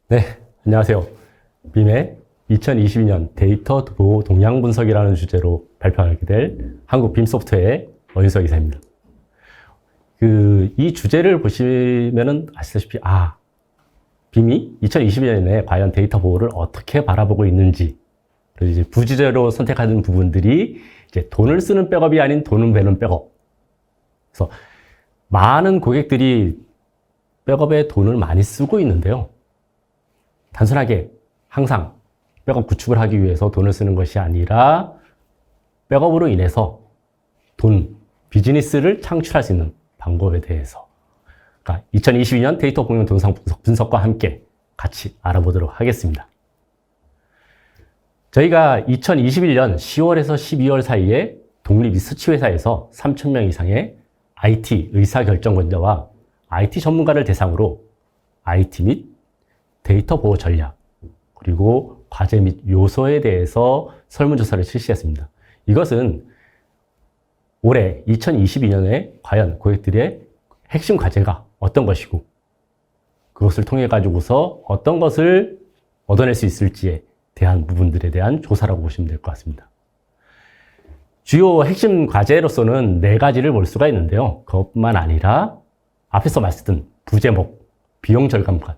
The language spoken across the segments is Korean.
네, 안녕하세요. 빔의 2022년 데이터 보호 동향 분석이라는 주제로 발표하게 될 한국 빔소프트웨어의 원유석 이사입니다. 이 주제를 보시면은 아시다시피, 빔이 2022년에 과연 데이터 보호를 어떻게 바라보고 있는지, 그리고 이제 부주제로 선택하는 부분들이 이제 돈을 쓰는 백업이 아닌 돈을 베는 백업. 그래서 많은 고객들이 백업에 돈을 많이 쓰고 있는데요. 단순하게 항상 백업 구축을 하기 위해서 돈을 쓰는 것이 아니라 백업으로 인해서 비즈니스를 창출할 수 있는 방법에 대해서 2022년 데이터 공유 동상 분석과 함께 같이 알아보도록 하겠습니다. 저희가 2021년 10월에서 12월 사이에 독립 리서치 회사에서 3,000명 이상의 IT 의사결정권자와 IT 전문가를 대상으로 IT 및 데이터 보호 전략, 그리고 과제 및 요소에 대해서 설문조사를 실시했습니다. 이것은 올해 2022년에 과연 고객들의 핵심 과제가 어떤 것이고, 그것을 통해 가지고서 어떤 것을 얻어낼 수 있을지에 대한 부분들에 대한 조사라고 보시면 될 것 같습니다. 주요 핵심 과제로서는 4가지를 볼 수가 있는데요. 그것뿐만 아니라 앞에서 말씀드린 부제목, 비용 절감관,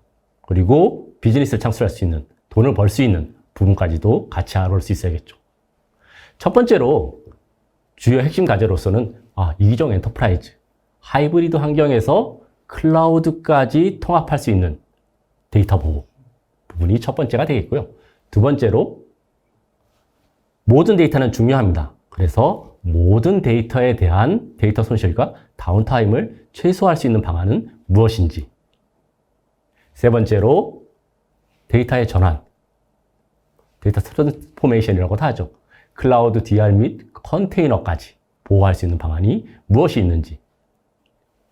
그리고 비즈니스를 창출할 수 있는, 돈을 벌 수 있는 부분까지도 같이 알아볼 수 있어야겠죠. 첫 번째로 주요 핵심 과제로서는 이기종 엔터프라이즈, 하이브리드 환경에서 클라우드까지 통합할 수 있는 데이터 보호 부분이 첫 번째가 되겠고요. 두 번째로 모든 데이터는 중요합니다. 그래서 모든 데이터에 대한 데이터 손실과 다운타임을 최소화할 수 있는 방안은 무엇인지. 세 번째로 데이터의 전환, 데이터 트랜스포메이션이라고도 하죠. 클라우드 DR 및 컨테이너까지 보호할 수 있는 방안이 무엇이 있는지.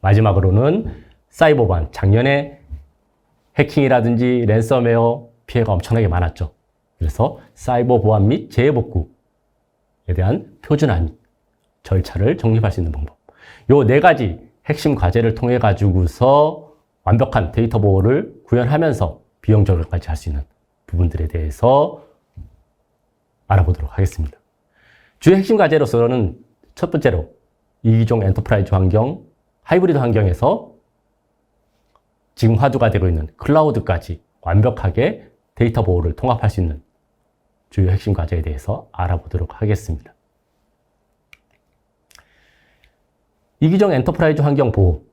마지막으로는 사이버 보안, 작년에 해킹이라든지 랜섬웨어 피해가 엄청나게 많았죠. 그래서 사이버 보안 및 재해복구에 대한 표준화 절차를 정립할 수 있는 방법. 요 4가지 핵심 과제를 통해 가지고서 완벽한 데이터 보호를 구현하면서 비용 절감까지 할 수 있는 부분들에 대해서 알아보도록 하겠습니다. 주요 핵심 과제로서는 첫 번째로 이기종 엔터프라이즈 환경, 하이브리드 환경에서 지금 화두가 되고 있는 클라우드까지 완벽하게 데이터 보호를 통합할 수 있는 주요 핵심 과제에 대해서 알아보도록 하겠습니다. 이기종 엔터프라이즈 환경 보호.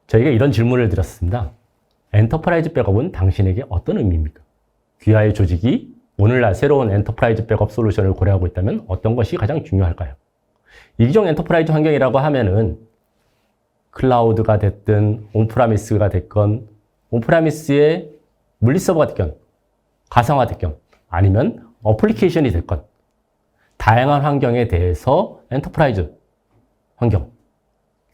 저희가 이런 질문을 드렸습니다. 엔터프라이즈 백업은 당신에게 어떤 의미입니까? 귀하의 조직이 오늘날 새로운 엔터프라이즈 백업 솔루션을 고려하고 있다면 어떤 것이 가장 중요할까요? 이기종 엔터프라이즈 환경이라고 하면은 클라우드가 됐든 온프라미스가 됐건, 온프라미스의 물리서버가 됐건, 가상화 됐건, 아니면 어플리케이션이 됐건, 다양한 환경에 대해서 엔터프라이즈 환경,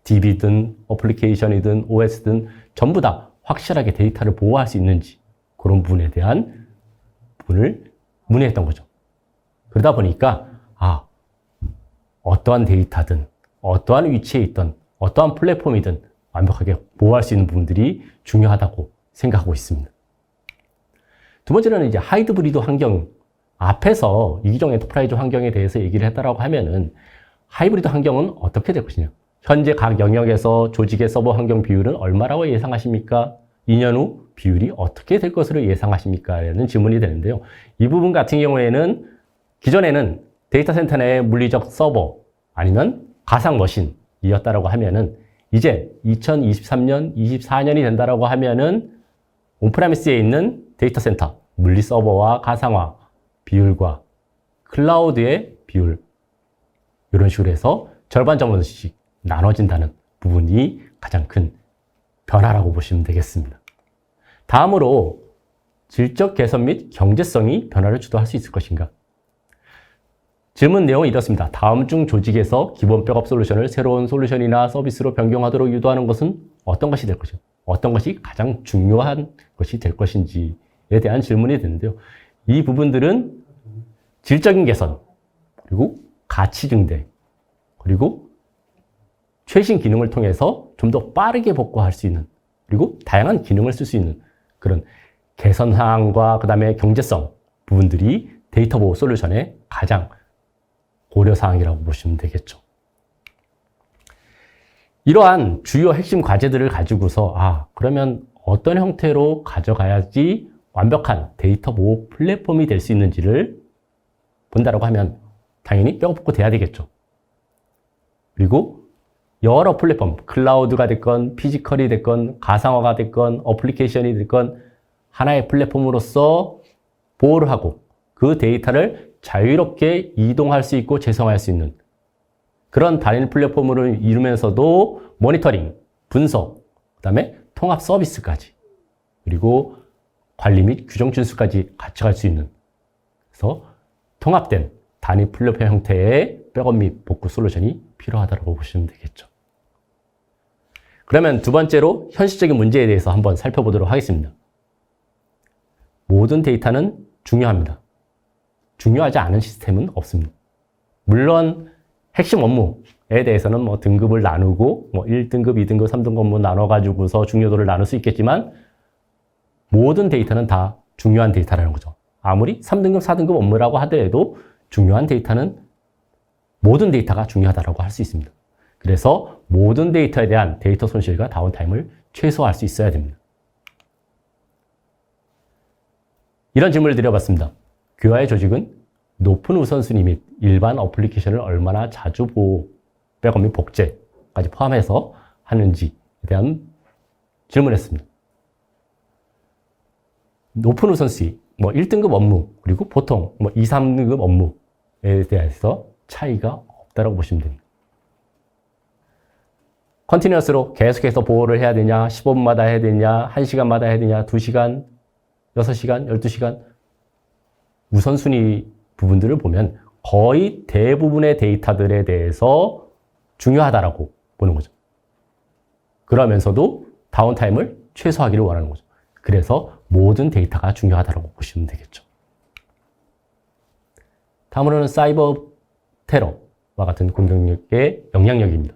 DB든 어플리케이션이든 OS든 전부 다 확실하게 데이터를 보호할 수 있는지, 그런 부분에 대한 부분을 문의했던 거죠. 그러다 보니까 어떠한 데이터든 어떠한 위치에 있던 어떠한 플랫폼이든 완벽하게 보호할 수 있는 부분들이 중요하다고 생각하고 있습니다. 두 번째로는 이제 하이브리드 환경, 앞에서 이기종 엔터프라이즈 환경에 대해서 얘기를 했다라고 하면은 하이브리드 환경은 어떻게 될 것이냐? 현재 각 영역에서 조직의 서버 환경 비율은 얼마라고 예상하십니까? 2년 후 비율이 어떻게 될 것으로 예상하십니까? 라는 질문이 되는데요. 이 부분 같은 경우에는 기존에는 데이터 센터 내의 물리적 서버 아니면 가상 머신이었다라고 하면은 이제 2023년, 24년이 된다라고 하면은 온프라미스에 있는 데이터 센터, 물리 서버와 가상화 비율과 클라우드의 비율, 이런 식으로 해서 절반 절반씩 나눠진다는 부분이 가장 큰 변화라고 보시면 되겠습니다. 다음으로 질적 개선 및 경제성이 변화를 주도할 수 있을 것인가? 질문 내용은 이렇습니다. 다음 중 조직에서 기본 백업 솔루션을 새로운 솔루션이나 서비스로 변경하도록 유도하는 것은 어떤 것이 될 것인가? 어떤 것이 가장 중요한 것이 될 것인지에 대한 질문이 되는데요. 이 부분들은 질적인 개선, 그리고 가치 증대, 그리고 최신 기능을 통해서 좀 더 빠르게 복구할 수 있는, 그리고 다양한 기능을 쓸 수 있는 그런 개선 사항과 그 다음에 경제성 부분들이 데이터 보호 솔루션의 가장 고려 사항이라고 보시면 되겠죠. 이러한 주요 핵심 과제들을 가지고서 그러면 어떤 형태로 가져가야지 완벽한 데이터 보호 플랫폼이 될 수 있는지를 본다라고 하면 당연히 뼈가 붙고 돼야 되겠죠. 그리고 여러 플랫폼, 클라우드가 됐건 피지컬이 됐건 가상화가 됐건 어플리케이션이 됐건 하나의 플랫폼으로서 보호를 하고 그 데이터를 자유롭게 이동할 수 있고 재생할 수 있는 그런 단일 플랫폼을 이루면서도 모니터링, 분석, 그 다음에 통합 서비스까지 그리고 관리 및 규정 준수까지 같이 갈 수 있는 그래서 통합된 단일 플랫폼 형태의 백업 및 복구 솔루션이 필요하다고 보시면 되겠죠. 그러면 두 번째로 현실적인 문제에 대해서 한번 살펴보도록 하겠습니다. 모든 데이터는 중요합니다. 중요하지 않은 시스템은 없습니다. 물론 핵심 업무에 대해서는 등급을 나누고 1등급, 2등급, 3등급 업무 나눠가지고서 중요도를 나눌 수 있겠지만 모든 데이터는 다 중요한 데이터라는 거죠. 아무리 3등급, 4등급 업무라고 하더라도 중요한 데이터는 모든 데이터가 중요하다고 할 수 있습니다. 그래서 모든 데이터에 대한 데이터 손실과 다운타임을 최소화할 수 있어야 됩니다. 이런 질문을 드려봤습니다. 교화의 조직은 높은 우선순위 및 일반 어플리케이션을 얼마나 자주 보호, 백업 및 복제까지 포함해서 하는지에 대한 질문을 했습니다. 높은 우선순위, 1등급 업무, 그리고 보통 2, 3등급 업무에 대해서 차이가 없다고 보시면 됩니다. 컨티뉴어스로 계속해서 보호를 해야 되냐, 15분마다 해야 되냐, 1시간마다 해야 되냐, 2시간, 6시간, 12시간 우선순위 부분들을 보면 거의 대부분의 데이터들에 대해서 중요하다라고 보는 거죠. 그러면서도 다운타임을 최소화하기를 원하는 거죠. 그래서 모든 데이터가 중요하다고 보시면 되겠죠. 다음으로는 사이버 테러와 같은 공격력의 영향력입니다.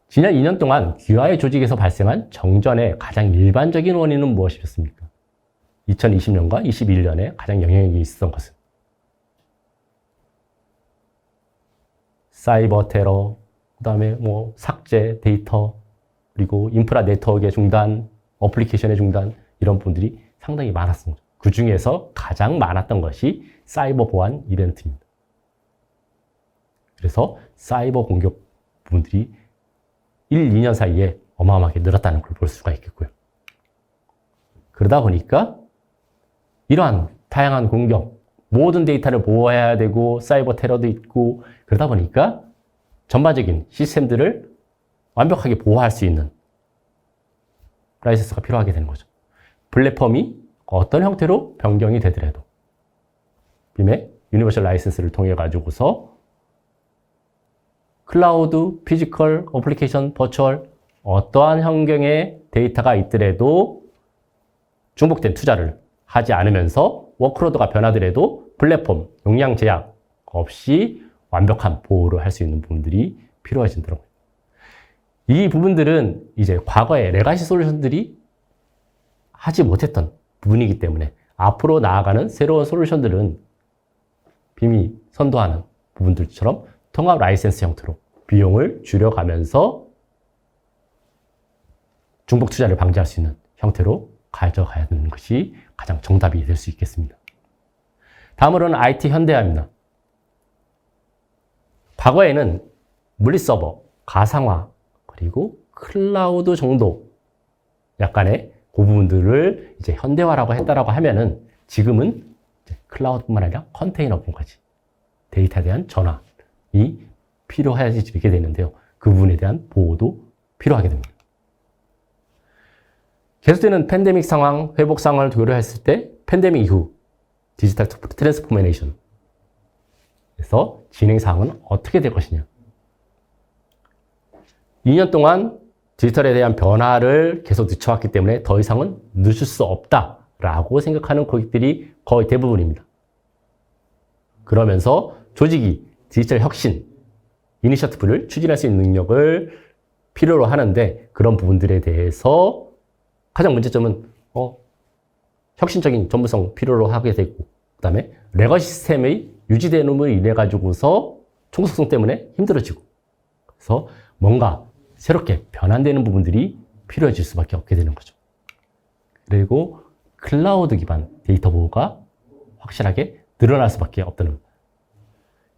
지난 2년 동안 귀화의 조직에서 발생한 정전의 가장 일반적인 원인은 무엇이었습니까? 2020년과 21년에 가장 영향력이 있었던 것은 사이버 테러, 그 다음에 삭제 데이터, 그리고 인프라 네트워크의 중단, 어플리케이션의 중단 이런 부분들이 상당히 많았습니다. 그 중에서 가장 많았던 것이 사이버 보안 이벤트입니다. 그래서 사이버 공격 부분들이 1, 2년 사이에 어마어마하게 늘었다는 걸 볼 수가 있겠고요. 그러다 보니까 이러한 다양한 공격, 모든 데이터를 보호해야 되고 사이버 테러도 있고 그러다 보니까 전반적인 시스템들을 완벽하게 보호할 수 있는 라이센스가 필요하게 되는 거죠. 플랫폼이 어떤 형태로 변경이 되더라도 빔의 유니버셜 라이센스를 통해 가지고서 클라우드, 피지컬, 어플리케이션, 버추얼 어떠한 환경의 데이터가 있더라도 중복된 투자를 하지 않으면서 워크로드가 변하더라도 플랫폼, 용량 제약 없이 완벽한 보호를 할 수 있는 부분들이 필요해진더라고요. 이 부분들은 이제 과거의 레가시 솔루션들이 하지 못했던 부분이기 때문에 앞으로 나아가는 새로운 솔루션들은 빔이 선도하는 부분들처럼 통합 라이센스 형태로 비용을 줄여가면서 중복 투자를 방지할 수 있는 형태로 가져가야 되는 것이 가장 정답이 될 수 있겠습니다. 다음으로는 IT 현대화입니다. 과거에는 물리서버, 가상화, 그리고 클라우드 정도 약간의 그 부분들을 이제 현대화라고 했다라고 하면은 지금은 클라우드뿐만 아니라 컨테이너 부분까지 데이터에 대한 전환이 필요해지게 되는데요. 그 부분에 대한 보호도 필요하게 됩니다. 계속되는 팬데믹 상황, 회복 상황을 고려했을 때 팬데믹 이후 디지털 트랜스포메이션 에서 진행 사항은 어떻게 될 것이냐. 2년 동안 디지털에 대한 변화를 계속 늦춰왔기 때문에 더 이상은 늦을 수 없다라고 생각하는 고객들이 거의 대부분입니다. 그러면서 조직이 디지털 혁신, 이니셔티브를 추진할 수 있는 능력을 필요로 하는데 그런 부분들에 대해서 가장 문제점은 혁신적인 전문성 필요로 하게 되고, 그 다음에 레거시 시스템의 유지되는으로 인해 가지고서 총속성 때문에 힘들어지고, 그래서 뭔가 새롭게 변환되는 부분들이 필요해질 수밖에 없게 되는 거죠. 그리고 클라우드 기반 데이터 보호가 확실하게 늘어날 수밖에 없다는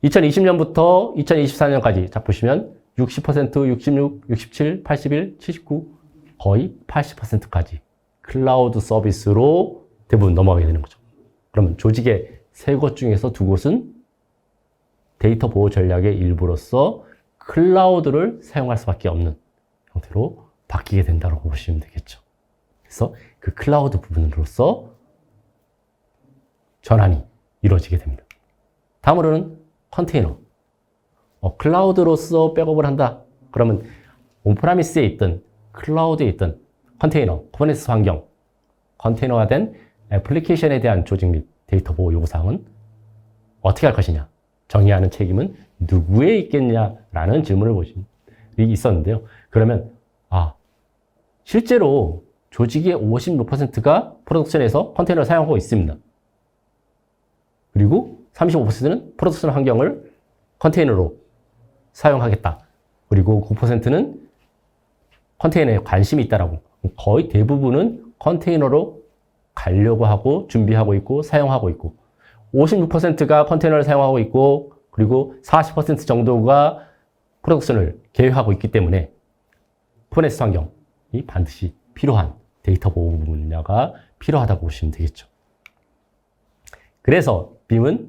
2020년부터 2024년까지 자 보시면 60%, 66, 67, 81, 79 거의 80%까지 클라우드 서비스로 대부분 넘어가게 되는 거죠. 그러면 조직의 세 곳 중에서 두 곳은 데이터 보호 전략의 일부로서 클라우드를 사용할 수밖에 없는 형태로 바뀌게 된다고 보시면 되겠죠. 그래서 그 클라우드 부분으로서 전환이 이루어지게 됩니다. 다음으로는 컨테이너. 클라우드로서 백업을 한다. 그러면 온프라미스에 있던 클라우드에 있던 컨테이너, 쿠버네티스 환경, 컨테이너화된 애플리케이션에 대한 조직 및 데이터 보호 요구사항은 어떻게 할 것이냐. 정의하는 책임은 누구에 있겠냐라는 질문을 보신 일이 있었는데요. 그러면 실제로 조직의 56%가 프로덕션에서 컨테이너를 사용하고 있습니다. 그리고 35%는 프로덕션 환경을 컨테이너로 사용하겠다. 그리고 9%는 컨테이너에 관심이 있다라고. 거의 대부분은 컨테이너로 가려고 하고 준비하고 있고 사용하고 있고 56%가 컨테이너를 사용하고 있고 그리고 40% 정도가 프로덕션을 계획하고 있기 때문에 쿠버네티스 환경이 반드시 필요한 데이터 보호 분야가 필요하다고 보시면 되겠죠. 그래서 빔은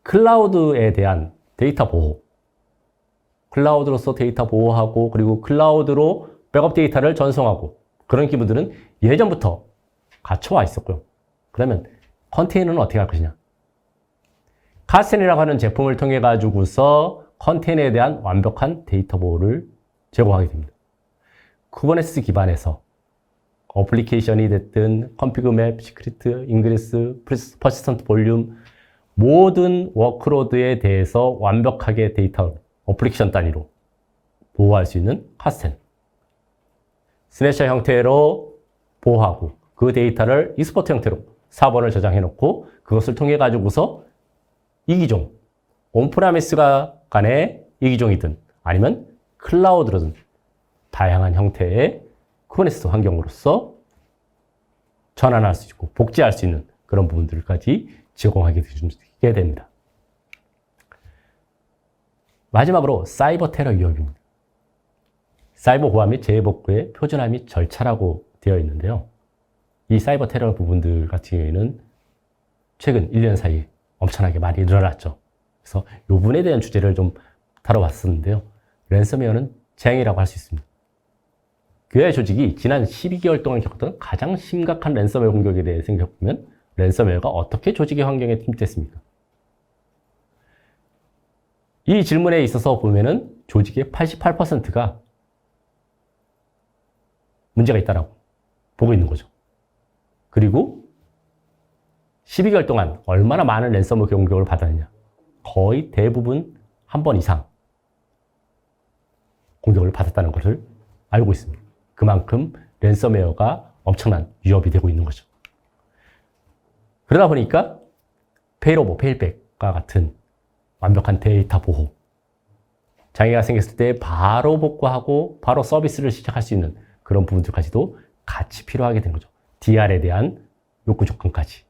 클라우드에 대한 데이터 보호, 클라우드로서 데이터 보호하고 그리고 클라우드로 백업 데이터를 전송하고 그런 기분들은 예전부터 갖춰와 있었고요. 그러면 컨테이너는 어떻게 할 것이냐? 카센이라고 하는 제품을 통해 가지고서 컨테이너에 대한 완벽한 데이터 보호를 제공하게 됩니다. 쿠버네티스 기반에서 어플리케이션이 됐든 컴피그 맵, 시크리트, 인그레스, 퍼시스턴트 볼륨 모든 워크로드에 대해서 완벽하게 데이터 어플리케이션 단위로 보호할 수 있는 카센. 스냅샷 형태로 보호하고 그 데이터를 익스포트 형태로 사본을 저장해 놓고 그것을 통해 가지고서 이기종, 온프라미스가 간의 이기종이든 아니면 클라우드로든 다양한 형태의 쿠버네티스 환경으로서 전환할 수 있고 복제할 수 있는 그런 부분들까지 제공하게 됩니다. 마지막으로 사이버 테러 위협입니다. 사이버 보안 및 재해 복구의 표준화 및 절차라고 되어 있는데요. 이 사이버 테러 부분들 같은 경우에는 최근 1년 사이에 엄청나게 많이 늘어났죠. 그래서 이 부분에 대한 주제를 좀 다뤄봤었는데요. 랜섬웨어는 재앙이라고 할 수 있습니다. 교회 조직이 지난 12개월 동안 겪었던 가장 심각한 랜섬웨어 공격에 대해 생각해보면 랜섬웨어가 어떻게 조직의 환경에 침투했습니까? 이 질문에 있어서 보면은 조직의 88%가 문제가 있다라고 보고 있는 거죠. 그리고 12개월 동안 얼마나 많은 랜섬웨어 공격을 받았느냐. 거의 대부분 한 번 이상 공격을 받았다는 것을 알고 있습니다. 그만큼 랜섬웨어가 엄청난 위협이 되고 있는 거죠. 그러다 보니까 페일오버, 페일백과 같은 완벽한 데이터 보호, 장애가 생겼을 때 바로 복구하고 바로 서비스를 시작할 수 있는 그런 부분들까지도 같이 필요하게 된 거죠. DR에 대한 요구 조건까지.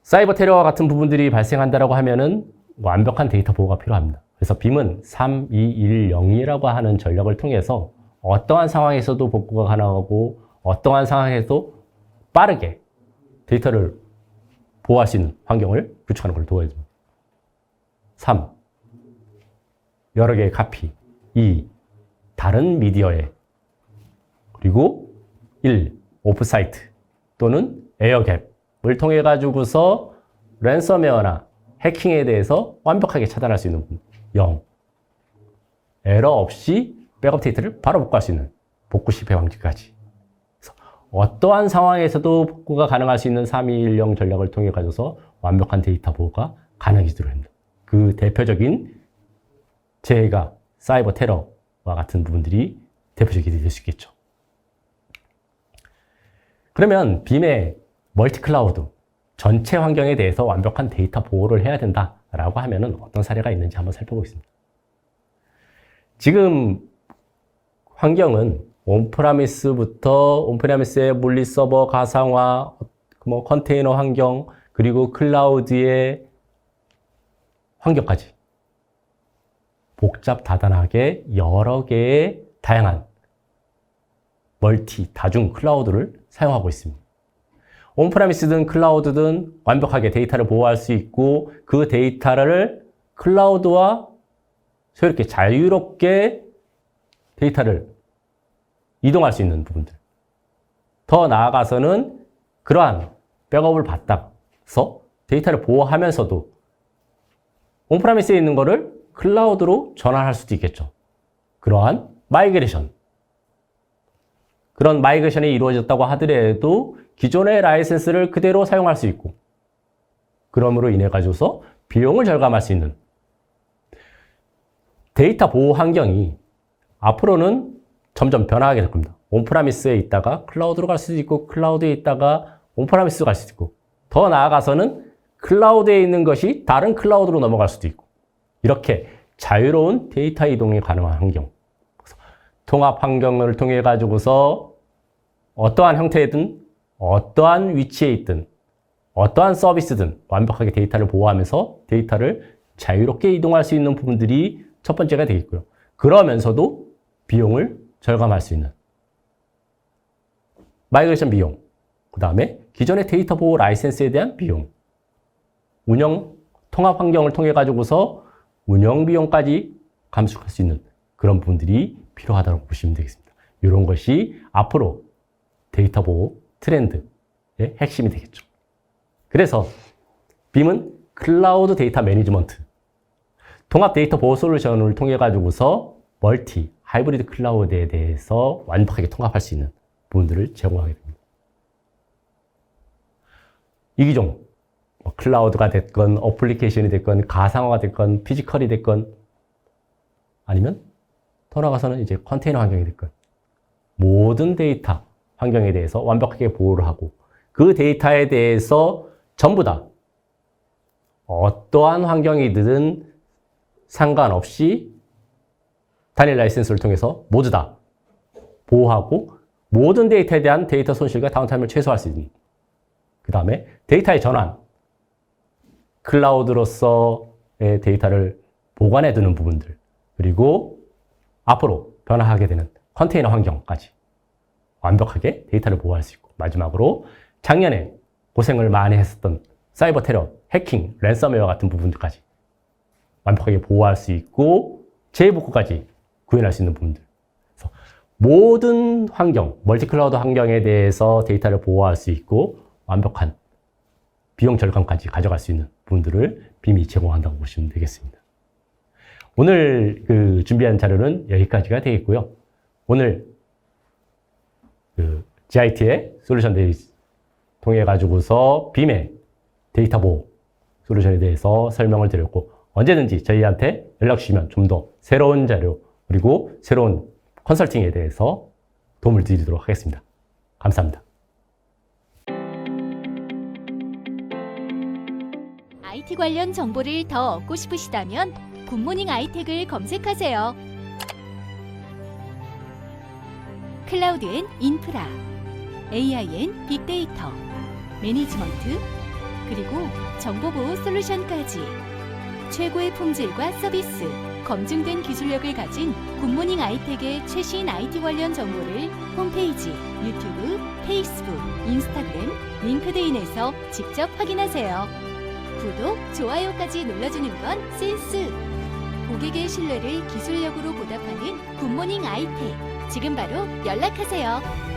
사이버 테러와 같은 부분들이 발생한다고 하면은 완벽한 데이터 보호가 필요합니다. 그래서 빔은 3210이라고 하는 전략을 통해서 어떠한 상황에서도 복구가 가능하고 어떠한 상황에서도 빠르게 데이터를 보호할 수 있는 환경을 구축하는 걸 도와줍니다. 3. 여러 개의 카피. 2. 다른 미디어에. 그리고 1. 오프사이트 또는 에어갭을 통해 가지고서 랜섬웨어나 해킹에 대해서 완벽하게 차단할 수 있는 부분. 0. 에러 없이 백업 데이터를 바로 복구할 수 있는 복구 실패 방지까지. 그래서 어떠한 상황에서도 복구가 가능할 수 있는 3210 전략을 통해 가져서 완벽한 데이터 보호가 가능해지도록 합니다. 그 대표적인 재해가 사이버 테러와 같은 부분들이 대표적이 될 수 있겠죠. 그러면 빔의 멀티클라우드 전체 환경에 대해서 완벽한 데이터 보호를 해야 된다라고 하면은 어떤 사례가 있는지 한번 살펴보겠습니다. 지금 환경은 온프라미스의 물리 서버 가상화, 컨테이너 환경, 그리고 클라우드의 환경까지 복잡 다단하게 여러 개의 다양한 다중 클라우드를 사용하고 있습니다. 온프라미스든 클라우드든 완벽하게 데이터를 보호할 수 있고 그 데이터를 클라우드와 이렇게 자유롭게 데이터를 이동할 수 있는 부분들. 더 나아가서는 그러한 백업을 받아서 데이터를 보호하면서도 온프라미스에 있는 거를 클라우드로 전환할 수도 있겠죠. 그러한 마이그레이션. 그런 마이그레이션이 이루어졌다고 하더라도 기존의 라이센스를 그대로 사용할 수 있고 그러므로 인해 가지고서 비용을 절감할 수 있는 데이터 보호 환경이 앞으로는 점점 변화하게 될 겁니다. 온프라미스에 있다가 클라우드로 갈 수도 있고 클라우드에 있다가 온프라미스로 갈 수도 있고 더 나아가서는 클라우드에 있는 것이 다른 클라우드로 넘어갈 수도 있고 이렇게 자유로운 데이터 이동이 가능한 환경 통합 환경을 통해 가지고서 어떠한 형태든 어떠한 위치에 있든 어떠한 서비스든 완벽하게 데이터를 보호하면서 데이터를 자유롭게 이동할 수 있는 부분들이 첫 번째가 되겠고요. 그러면서도 비용을 절감할 수 있는 마이그레이션 비용, 그 다음에 기존의 데이터 보호 라이센스에 대한 비용, 통합 환경을 통해 가지고서 운영 비용까지 감축할 수 있는 그런 부분들이 필요하다고 보시면 되겠습니다. 이런 것이 앞으로 데이터 보호 트렌드의 핵심이 되겠죠. 그래서 빔은 클라우드 데이터 매니지먼트, 통합 데이터 보호 솔루션을 통해 가지고서 하이브리드 클라우드에 대해서 완벽하게 통합할 수 있는 부분들을 제공하게 됩니다. 이 기종, 클라우드가 됐건, 어플리케이션이 됐건, 가상화가 됐건, 피지컬이 됐건, 아니면 더 나아가서는 이제 컨테이너 환경이 됐건, 모든 데이터 환경에 대해서 완벽하게 보호를 하고, 그 데이터에 대해서 전부 다 어떠한 환경이든 상관없이 단일 라이센스를 통해서 모두 다 보호하고 모든 데이터에 대한 데이터 손실과 다운타임을 최소화할 수 있는 그 다음에 데이터의 전환 클라우드로서의 데이터를 보관해 두는 부분들 그리고 앞으로 변화하게 되는 컨테이너 환경까지 완벽하게 데이터를 보호할 수 있고 마지막으로 작년에 고생을 많이 했었던 사이버 테러, 해킹, 랜섬웨어 같은 부분들까지 완벽하게 보호할 수 있고 재복구까지 구현할 수 있는 부분들. 그래서 모든 환경, 멀티클라우드 환경에 대해서 데이터를 보호할 수 있고 완벽한 비용 절감까지 가져갈 수 있는 부분들을 빔이 제공한다고 보시면 되겠습니다. 오늘 준비한 자료는 여기까지가 되겠고요. 오늘 GIT의 솔루션 데이 통해 가지고서 빔의 데이터 보호 솔루션에 대해서 설명을 드렸고 언제든지 저희한테 연락 주시면 좀 더 새로운 자료 그리고 새로운 컨설팅에 대해서 도움을 드리도록 하겠습니다. 감사합니다. IT 관련 정보를 더 얻고 싶으시다면 굿모닝 아이텍을 검색하세요. 클라우드엔 인프라, AI엔 빅데이터, 매니지먼트, 그리고 정보보호 솔루션까지 최고의 품질과 서비스, 검증된 기술력을 가진 굿모닝 아이텍의 최신 IT 관련 정보를 홈페이지, 유튜브, 페이스북, 인스타그램, 링크드인에서 직접 확인하세요. 구독, 좋아요까지 눌러주는 건 센스! 고객의 신뢰를 기술력으로 보답하는 굿모닝 아이텍. 지금 바로 연락하세요.